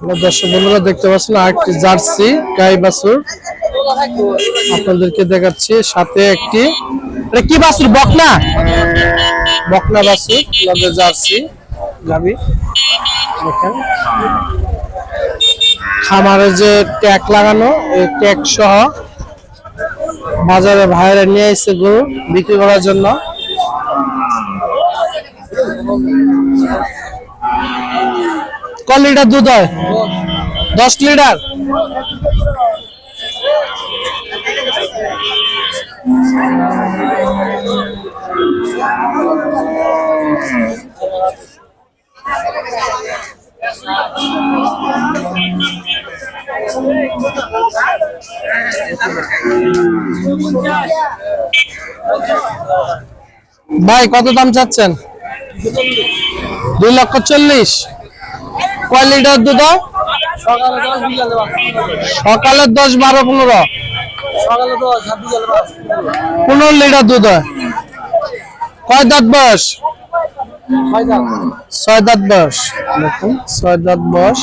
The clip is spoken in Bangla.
দর্শক বন্ধুরা দেখতে পাচ্ছেন আরেকটি জার্সি গাই বাছুর আপনাদেরকে দেখাচ্ছি, সাথে একটি এটা কি বাছুর? বকনা বকনা বাছুর, জার্সি গাবি। দেখেন খামারে যে ট্যাগ লাগানো, এই ট্যাগ সহ বাজারে ভাইরা নিয়ে এসে গরু বিক্রি করার জন্য। ক লিটার দুধ হয়? 10 লিটার। ভাই কত দাম চাচ্ছেন? 2,40,000। কয় লিটার দুধ? সকালে 10, 12, 15। 15 লিটার দুধ হয়। কয় দাঁত বয়স? 6 দাঁত বয়স। দেখুন 6 দাঁত বয়স।